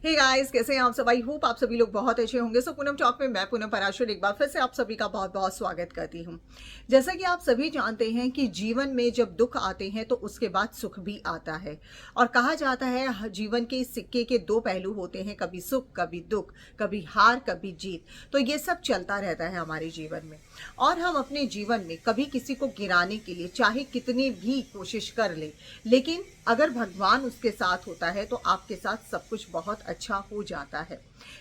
Hey guys, कैसे हैं आप सब? आई होप आप सभी लोग बहुत अच्छे होंगे। सो पूनम टॉक में मैं पूनम पराशर एक बार फिर से आप सभी का बहुत बहुत स्वागत करती हूँ। जैसा कि आप सभी जानते हैं कि जीवन में जब दुख आते हैं तो उसके बाद सुख भी आता है। और कहा जाता है जीवन के इस सिक्के के दो पहलू होते हैं, कभी सुख कभी दुख, कभी हार कभी जीत। तो ये सब चलता रहता है हमारे जीवन में। और हम अपने जीवन में कभी किसी को गिराने के लिए चाहे कितनी भी कोशिश कर ले, लेकिन अगर भगवान उसके साथ होता है तो आपके साथ सब कुछ बहुत अच्छा हो जाता है।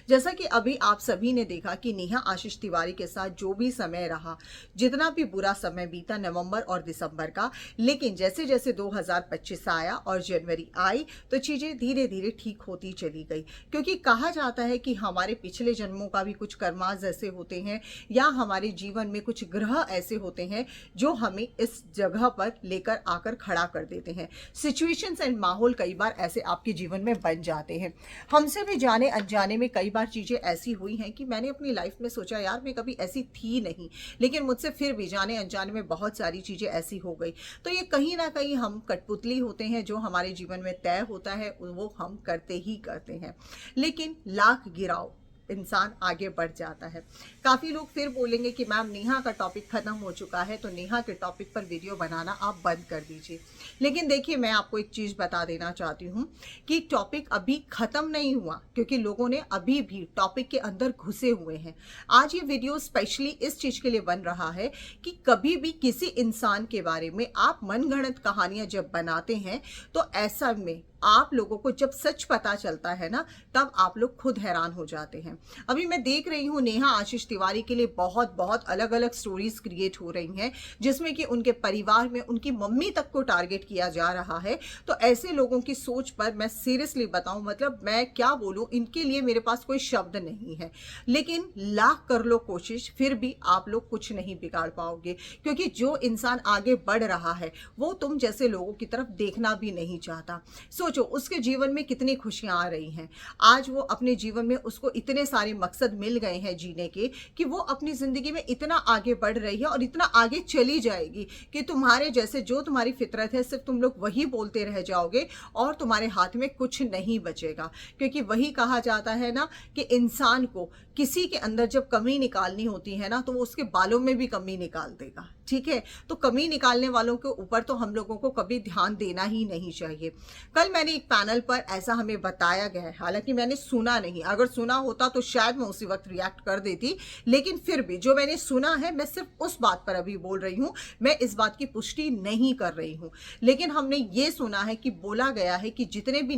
जैसा कि अभी आप सभी ने देखा कि नेहा आशीष तिवारी के साथ जो भी समय रहा, जितना भी बुरा समय बीता नवंबर और दिसंबर का, लेकिन जैसे जैसे 2025 आया और जनवरी आई तो चीजें धीरे धीरे ठीक होती चली गई। क्योंकि कहा जाता है कि हमारे पिछले जन्मों का भी कुछ कर्माज ऐसे होते हैं या हमारे जीवन में कुछ ग्रह ऐसे होते हैं जो हमें इस जगह पर लेकर आकर खड़ा कर देते हैं। सिचुएशंस एंड माहौल कई बार ऐसे आपके जीवन में बन जाते हैं। हमसे भी जाने अनजाने में कई बार चीज़ें ऐसी हुई हैं कि मैंने अपनी लाइफ में सोचा यार मैं कभी ऐसी थी नहीं, लेकिन मुझसे फिर भी जाने अनजाने में बहुत सारी चीज़ें ऐसी हो गई। तो ये कहीं ना कहीं हम कठपुतली होते हैं, जो हमारे जीवन में तय होता है वो हम करते ही करते हैं। लेकिन लाख गिराओ इंसान आगे बढ़ जाता है। काफ़ी लोग फिर बोलेंगे कि मैम नेहा का टॉपिक ख़त्म हो चुका है तो नेहा के टॉपिक पर वीडियो बनाना आप बंद कर दीजिए। लेकिन देखिए, मैं आपको एक चीज़ बता देना चाहती हूँ कि टॉपिक अभी ख़त्म नहीं हुआ, क्योंकि लोगों ने अभी भी टॉपिक के अंदर घुसे हुए हैं। आज ये वीडियो स्पेशली इस चीज़ के लिए बन रहा है कि कभी भी किसी इंसान के बारे में आप मनगढ़ंत कहानियाँ जब बनाते हैं तो ऐसा में आप लोगों को जब सच पता चलता है ना, तब आप लोग खुद हैरान हो जाते हैं। अभी मैं देख रही हूँ नेहा आशीष तिवारी के लिए बहुत बहुत अलग अलग स्टोरीज क्रिएट हो रही हैं, जिसमें कि उनके परिवार में उनकी मम्मी तक को टारगेट किया जा रहा है। तो ऐसे लोगों की सोच पर मैं सीरियसली बताऊं, मतलब मैं क्या बोलूं, इनके लिए मेरे पास कोई शब्द नहीं है। लेकिन लाख कर लो कोशिश, फिर भी आप लोग कुछ नहीं बिगाड़ पाओगे, क्योंकि जो इंसान आगे बढ़ रहा है वो तुम जैसे लोगों की तरफ देखना भी नहीं चाहता। सोचो उसके जीवन में कितनी खुशियां आ रही हैं। आज वो अपने जीवन में उसको इतने सारे मकसद मिल गए हैं जीने के, कि वो अपनी जिंदगी में इतना आगे बढ़ रही है और इतना आगे चली जाएगी कि तुम्हारे जैसे जो तुम्हारी फितरत है सिर्फ तुम लोग वही बोलते रह जाओगे और तुम्हारे हाथ में कुछ नहीं बचेगा। क्योंकि वही कहा जाता है ना कि इंसान को किसी के अंदर जब कमी निकालनी होती है ना, तो वो उसके बालों में भी कमी निकाल देगा। ठीक है, तो कमी निकालने वालों के ऊपर तो हम लोगों को कभी ध्यान देना ही नहीं चाहिए। कल मैंने एक पैनल पर ऐसा हमें बताया गया है, हालांकि मैंने सुना नहीं, अगर सुना होता तो शायद मैं उसी वक्त रिएक्ट कर देती, लेकिन फिर भी जो मैंने सुना है मैं सिर्फ उस बात पर अभी बोल रही हूँ, मैं इस बात की पुष्टि नहीं कर रही हूँ। लेकिन हमने ये सुना है कि बोला गया है कि जितने भी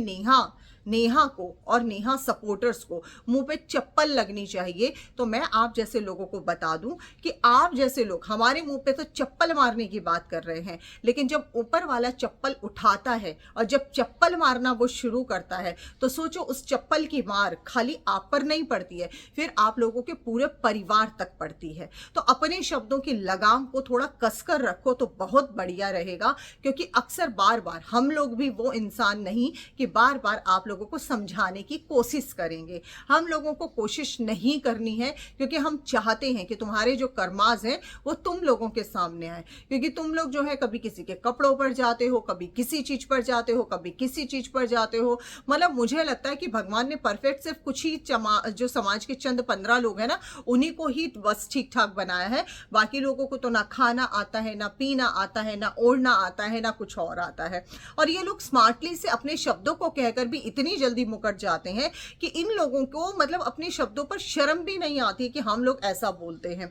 नेहा को और नेहा सपोर्टर्स को मुंह पे चप्पल लगनी चाहिए। तो मैं आप जैसे लोगों को बता दूं कि आप जैसे लोग हमारे मुंह पे तो चप्पल मारने की बात कर रहे हैं, लेकिन जब ऊपर वाला चप्पल उठाता है और जब चप्पल मारना वो शुरू करता है तो सोचो उस चप्पल की मार खाली आप पर नहीं पड़ती है, फिर आप लोगों के पूरे परिवार तक पड़ती है। तो अपने शब्दों की लगाम को थोड़ा कसकर रखो तो बहुत बढ़िया रहेगा, क्योंकि अक्सर बार बार हम लोग भी वो इंसान नहीं कि बार बार आप लोगों को समझाने की कोशिश करेंगे। हम लोगों को कोशिश नहीं करनी है, क्योंकि हम चाहते हैं कि तुम्हारे जो कर्माज हैं वो तुम लोगों के सामने आए। क्योंकि तुम लोग जो है कभी किसी के कपड़ों पर जाते हो, कभी किसी चीज पर जाते हो, कभी किसी चीज पर जाते हो। मतलब मुझे लगता है कि भगवान ने परफेक्ट सिर्फ कुछ ही जो समाज के चंद 15 लोग हैं ना, उन्हीं को ही बस ठीक ठाक बनाया है। बाकी लोगों को तो ना खाना आता है, ना पीना आता है, ना ओढ़ना आता है, ना कुछ और आता है। और ये लोग स्मार्टली से अपने शब्दों को कहकर भी इतनी जल्दी मुकर जाते हैं कि इन लोगों को मतलब अपने शब्दों पर शर्म भी नहीं आती कि हम लोग ऐसा बोलते हैं।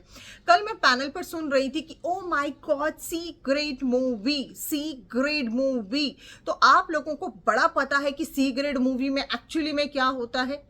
कल मैं पैनल पर सुन रही थी कि oh my god, C grade movie, C grade movie. तो आप लोगों को बड़ा पता है कि सी ग्रेड मूवी में एक्चुअली में क्या होता है।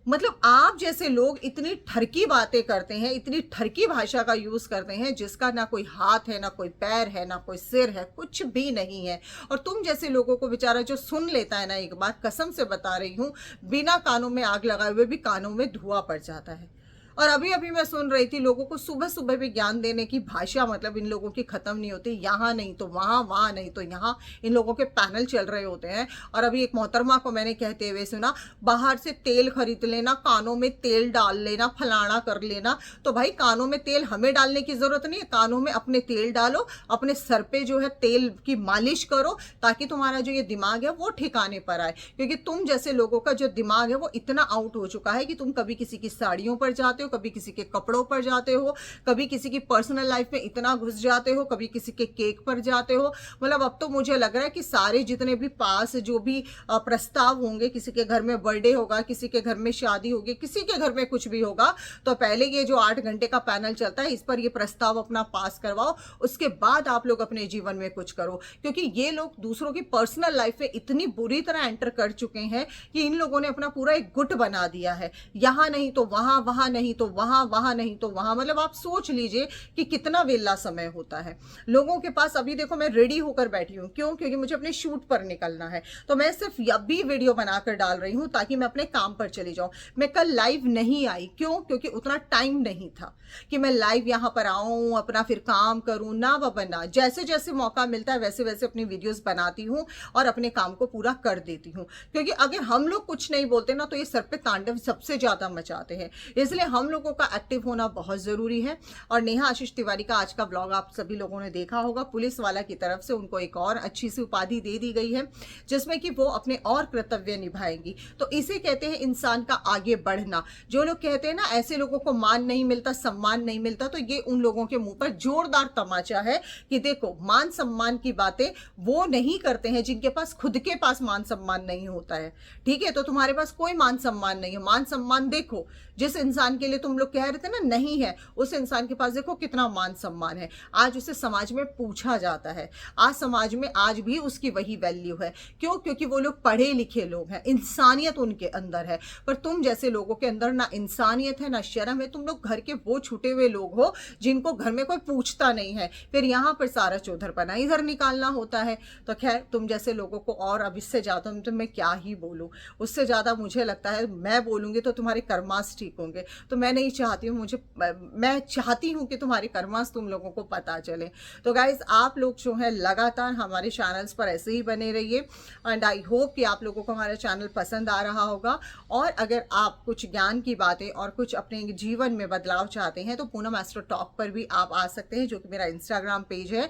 मतलब आप जैसे लोग इतनी ठरकी बातें करते हैं, इतनी ठरकी भाषा का यूज करते हैं जिसका ना कोई हाथ है, ना कोई पैर है, ना कोई सिर है, कुछ भी नहीं है। और तुम जैसे लोगों को बेचारा जो सुन लेता है ना, एक बात कसम से बता रही हूं, बिना कानों में आग लगाए हुए भी कानों में धुआं पड़ जाता है। और अभी अभी मैं सुन रही थी लोगों को सुबह सुबह भी ज्ञान देने की भाषा, मतलब इन लोगों की खत्म नहीं होती, यहाँ नहीं तो वहाँ, वहाँ नहीं तो यहाँ, इन लोगों के पैनल चल रहे होते हैं। और अभी एक मोहतरमा को मैंने कहते हुए सुना, बाहर से तेल खरीद लेना, कानों में तेल डाल लेना, फलाना कर लेना। तो भाई कानों में तेल हमें डालने की जरूरत नहीं है, कानों में अपने तेल डालो, अपने सर पे जो है तेल की मालिश करो, ताकि तुम्हारा जो ये दिमाग है वो ठिकाने पर आए। क्योंकि तुम जैसे लोगों का जो दिमाग है वो इतना आउट हो चुका है कि तुम कभी किसी की साड़ियों पर जाते हो, कभी किसी के कपड़ों पर जाते हो, कभी किसी की पर्सनल लाइफ में इतना घुस जाते हो, कभी किसी के केक पर जाते हो। मतलब अब तो मुझे लग रहा है कि सारे जितने भी पास जो भी प्रस्ताव होंगे, किसी के घर में बर्थडे होगा, किसी के घर में शादी होगी, किसी के घर में कुछ भी होगा, तो पहले ये जो 8 घंटे का पैनल चलता है इस पर ये प्रस्ताव अपना पास करवाओ, उसके बाद आप लोग अपने जीवन में कुछ करो। क्योंकि ये लोग दूसरों की पर्सनल लाइफ में इतनी बुरी तरह एंटर कर चुके हैं कि इन लोगों ने अपना पूरा एक गुट बना दिया है, यहाँ नहीं तो वहां, वहां नहीं तो वहां, वहां नहीं तो वहां। मतलब आप सोच लीजिए कि कितना वेला समय होता है लोगों के पास। अभी देखो मैं रेडी होकर बैठी हूँ, क्यों? क्योंकि मुझे अपने शूट पर निकलना है, तो मैं सिर्फ अभी वीडियो बनाकर डाल रही हूँ ताकि मैं अपने काम पर चली जाऊँ। मैं कल लाइव नहीं आई, क्यों? क्योंकि उतना टाइम नहीं था कि मैं लाइव यहाँ पर आऊँ, अपना फिर काम करूँ ना बाबा ना। जैसे जैसे मौका मिलता है वैसे वैसे अपनी वीडियोस बनाती हूँ और अपने काम को पूरा कर देती हूँ। क्योंकि अगर हम लोग कुछ नहीं बोलते ना तो ये सर पे तांडव सबसे ज्यादा मचाते हैं, इसलिए हम लोगों का एक्टिव होना बहुत जरूरी है। और नेहा आशीष तिवारी का आज का ब्लॉग आप सभी लोगों ने देखा होगा, पुलिस वाला की तरफ से उनको एक और अच्छी सी उपाधि दे दी गई है जिसमें कि वो अपने और कर्तव्य निभाएंगी। तो इसे कहते हैं इंसान का आगे बढ़ना। जो लोग कहते हैं ना ऐसे लोगों को मान नहीं मिलता, सम्मान नहीं मिलता, तो ये उन लोगों के मुंह पर जोरदार तमाचा है कि देखो मान सम्मान की बातें वो नहीं करते हैं जिनके पास खुद के पास मान सम्मान नहीं होता है। ठीक है, तो तुम्हारे पास कोई मान सम्मान नहीं है। मान सम्मान देखो, जिस इंसान के लिए तुम लोग कह रहे थे ना नहीं है, उस इंसान के पास देखो कितना मान सम्मान है। आज उसे समाज में पूछा जाता है, आज समाज में आज भी उसकी वही वैल्यू है। क्यों? क्योंकि वो लोग पढ़े लिखे लोग हैं, इंसानियत उनके अंदर है। पर तुम जैसे लोगों के अंदर ना इंसानियत है ना शर्म है। तुम लोग घर के वो छूटे हुए लोग हो जिनको घर में कोई पूछता नहीं है, फिर यहाँ पर सारा चौधरपना इधर निकालना होता है। तो खैर तुम जैसे लोगों को और अब इससे ज्यादा तो मैं क्या ही बोलूं, उससे ज्यादा मुझे लगता है मैं बोलूंगी तो तुम्हारे कर्मास ठीक होंगे। तो मैं नहीं चाहती हूँ, मैं चाहती हूँ कि तुम्हारे कर्मास तुम लोगों को पता चले। तो गाइज आप लोग जो है लगातार हमारे चैनल्स पर ऐसे ही बने रहिए एंड आई होप कि आप लोगों को हमारा चैनल पसंद आ रहा होगा। और अगर आप कुछ ज्ञान की बातें और कुछ अपने जीवन में बदलाव चाहते हैं तो पूनम एस्ट्रो टॉक पर भी आप आ सकते हैं, जो कि मेरा इंस्टाग्राम पेज है।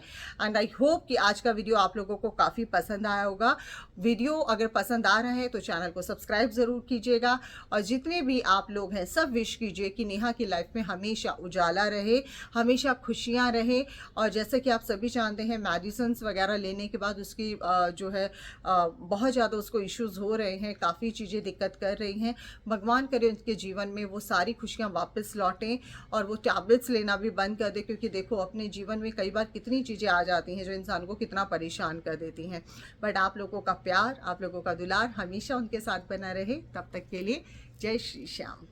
एंड आई होप कि आज का वीडियो आप लोगों को काफ़ी पसंद आया होगा। वीडियो अगर पसंद आ रहा है तो चैनल को सब्सक्राइब ज़रूर कीजिएगा। और जितने भी आप लोग हैं सब विश कीजिए कि नेहा की लाइफ में हमेशा उजाला रहे, हमेशा खुशियाँ रहे। और जैसे कि आप सभी जानते हैं मेडिसिन वगैरह लेने के बाद उसकी जो है बहुत ज़्यादा उसको इश्यूज़ हो रहे हैं, काफ़ी चीज़ें दिक्कत कर रही हैं। भगवान करे उनके जीवन में वो सारी खुशियाँ वापस लौटें और वो टैबलेट्स लेना भी बंद कर दे। क्योंकि देखो अपने जीवन में कई बार कितनी चीज़ें आ जाती हैं जो इंसान को कितना परेशान कर देती हैं। बट आप लोगों का प्यार, आप लोगों का दुलार हमेशा उनके साथ बना रहे। तब तक के लिए जय श्री श्याम।